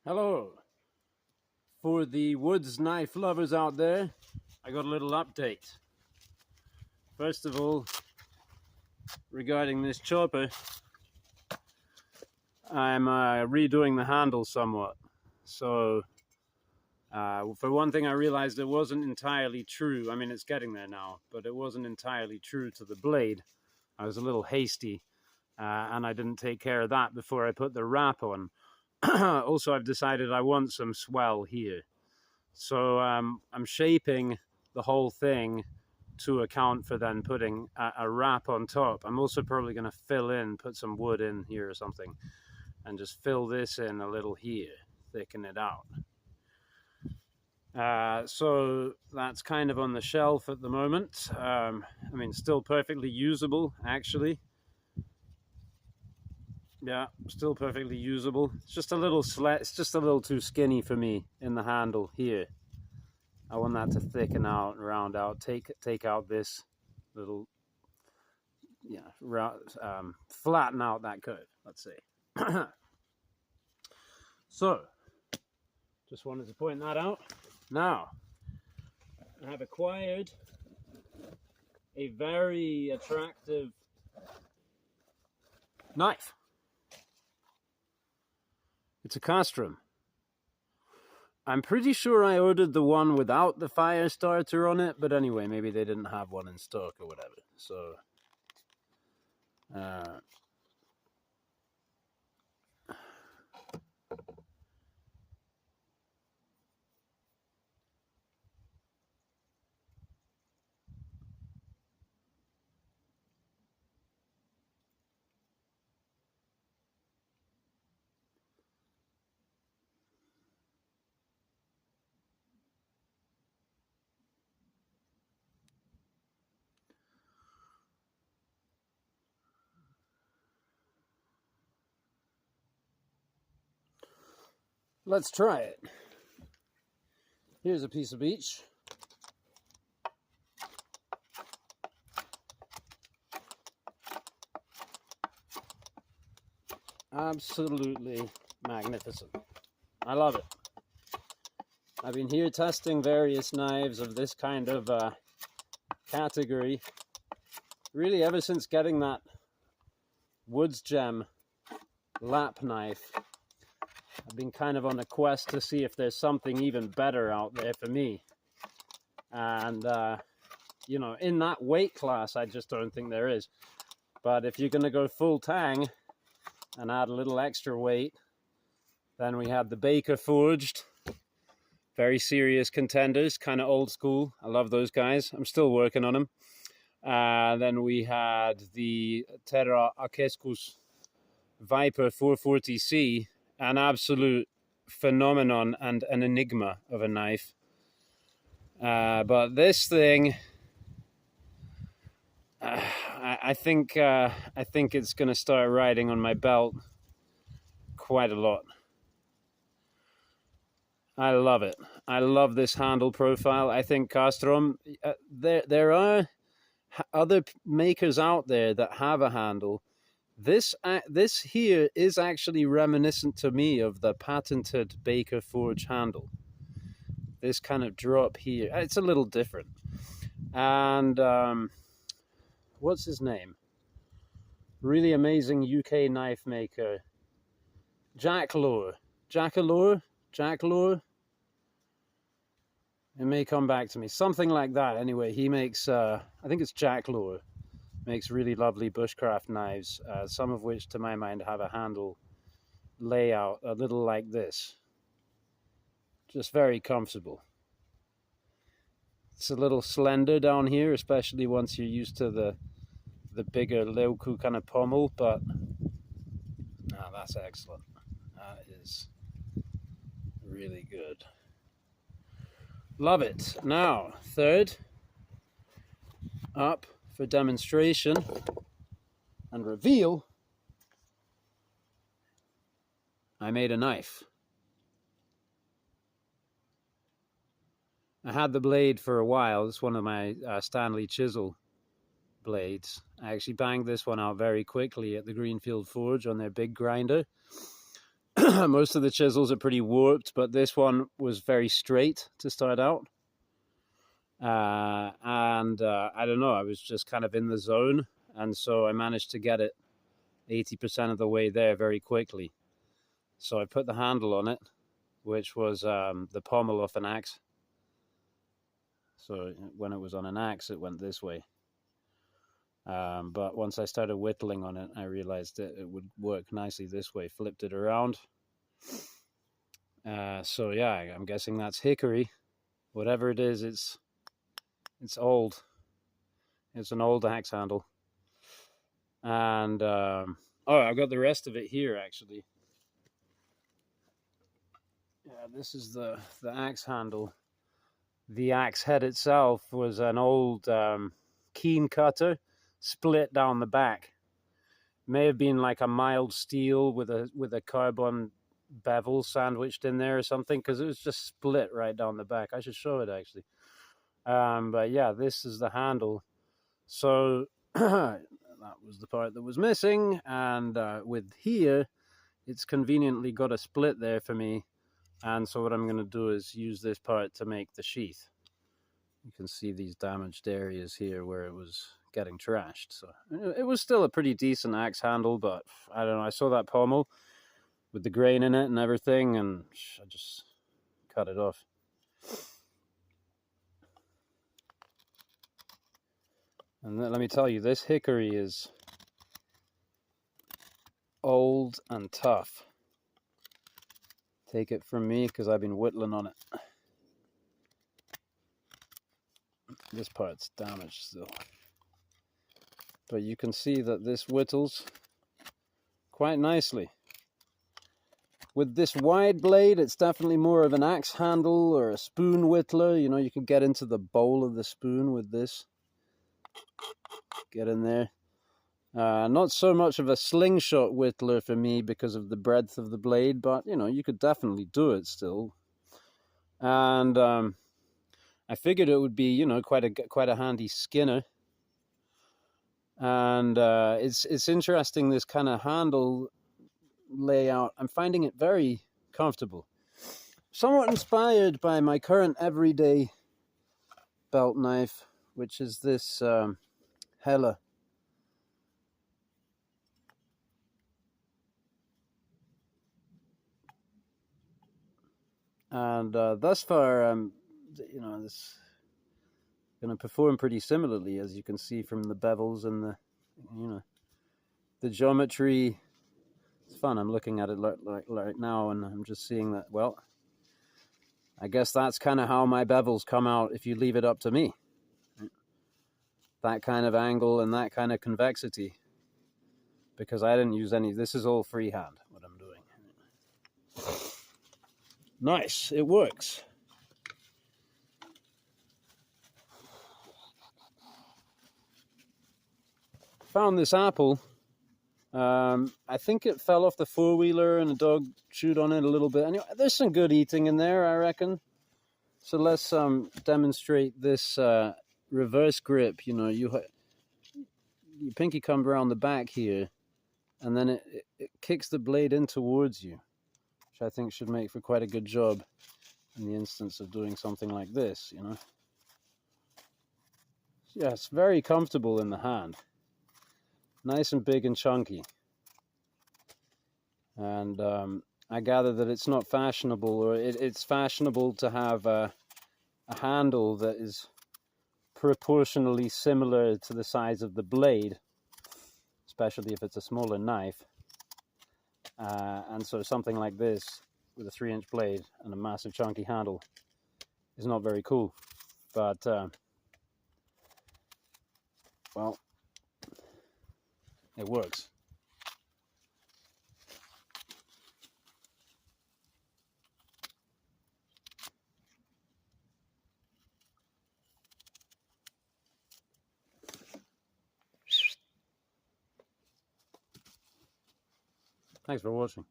Hello. For the woods knife lovers out there, I got a little update. First of all, regarding this chopper, I'm redoing the handle somewhat. So, for one thing, I realized it wasn't entirely true. I mean, it's getting there now, but it wasn't entirely true to the blade. I was a little hasty, and I didn't take care of that before I put the wrap on. Also, I've decided I want some swell here. So I'm shaping the whole thing to account for then putting a wrap on top. I'm also probably going to put some wood in here or something, and just fill this in a little here, thicken it out. So that's kind of on the shelf at the moment. I mean, still perfectly usable, actually. Yeah, still perfectly usable. It's just a little it's just a little too skinny for me in the handle here. I want that to thicken out and round out. Take out this little, flatten out that curve, let's say. So, just wanted to point that out. Now, I have acquired a very attractive knife. It's a Castrum. I'm pretty sure I ordered the one without the fire starter on it, but anyway, maybe they didn't have one in stock or whatever. So, let's try it. Here's a piece of each. Absolutely magnificent. I love it. I've been here testing various knives of this kind of category, really ever since getting that Woods Gem lap knife. I've been kind of on a quest to see if there's something even better out there for me. And, you know, in that weight class, I just don't think there is. But if you're going to go full tang and add a little extra weight, then we had the Baker Forged. Very serious contenders, kind of old school. I love those guys. I'm still working on them. Then we had the Terra Akeskus Viper 440C, an absolute phenomenon and an enigma of a knife. But this thing, I think it's going to start riding on my belt quite a lot. I love it. I love this handle profile. I think Castrum, there are other makers out there that have a handle. This here is actually reminiscent to me of the patented Baker Forge handle. This kind of drop here, it's a little different. And what's his name? Really amazing UK knife maker, Jack Lore. It may come back to me. Something like that. Anyway, he makes, I think it's Jack Lore, makes really lovely bushcraft knives, some of which, to my mind, have a handle layout a little like this. Just very comfortable. It's a little slender down here, especially once you're used to the bigger Leoku kind of pommel, but that's excellent. That is really good. Love it. Now, third up for demonstration and reveal, I made a knife. I had the blade for a while. It's one of my Stanley Chisel blades. I actually banged this one out very quickly at the Greenfield Forge on their big grinder. Most of the chisels are pretty warped, but this one was very straight to start out. I don't know, I was just kind of in the zone, and so I managed to get it 80% of the way there very quickly. So I put the handle on it, which was the pommel of an axe. So when it was on an axe, it went this way. But once I started whittling on it, I realized that it would work nicely this way. Flipped it around. So yeah, I'm guessing that's hickory. Whatever it is, it's old. It's an old axe handle. And oh, I've got the rest of it here actually. Yeah, this is the axe handle. The axe head itself was an old keen cutter, split down the back. May have been like a mild steel with a carbon bevel sandwiched in there or something, because it was just split right down the back. I should show it actually. But yeah, this is the handle. So that was the part that was missing, and with here, it's conveniently got a split there for me. And so what I'm going to do is use this part to make the sheath. You can see these damaged areas here where it was getting trashed. So it was still a pretty decent axe handle, but I don't know, I saw that pommel with the grain in it and everything, and I just cut it off. And let me tell you, this hickory is old and tough. Take it from me, because I've been whittling on it. This part's damaged still. But you can see that this whittles quite nicely. With this wide blade, it's definitely more of an axe handle or a spoon whittler. You know, you can get into the bowl of the spoon with this. Get in there. Not so much of a slingshot whittler for me because of the breadth of the blade, but you know, you could definitely do it still. And I figured it would be, you know, quite a handy skinner. And it's interesting, this kind of handle layout. I'm finding it very comfortable. Somewhat inspired by my current everyday belt knife, which is this Hella. And thus far, you know, this going to perform pretty similarly, as you can see from the bevels and the, you know, the geometry. It's fun. I'm looking at it right now, and I'm just seeing that, well, I guess that's kind of how my bevels come out if you leave it up to me. That kind of angle and that kind of convexity. Because I didn't use any, this is all freehand, what I'm doing. Nice, it works. Found this apple. I think it fell off the four-wheeler and the dog chewed on it a little bit. Anyway, there's some good eating in there, I reckon. So let's demonstrate this reverse grip. You know, your pinky comes around the back here, and then it kicks the blade in towards you, which I think should make for quite a good job in the instance of doing something like this, you know. Yeah, it's very comfortable in the hand. Nice and big and chunky. And I gather that it's not fashionable, or it's fashionable to have a handle that is proportionally similar to the size of the blade, especially if it's a smaller knife. And so something like this with a 3-inch blade and a massive chunky handle is not very cool. But well, it works. Thanks for watching.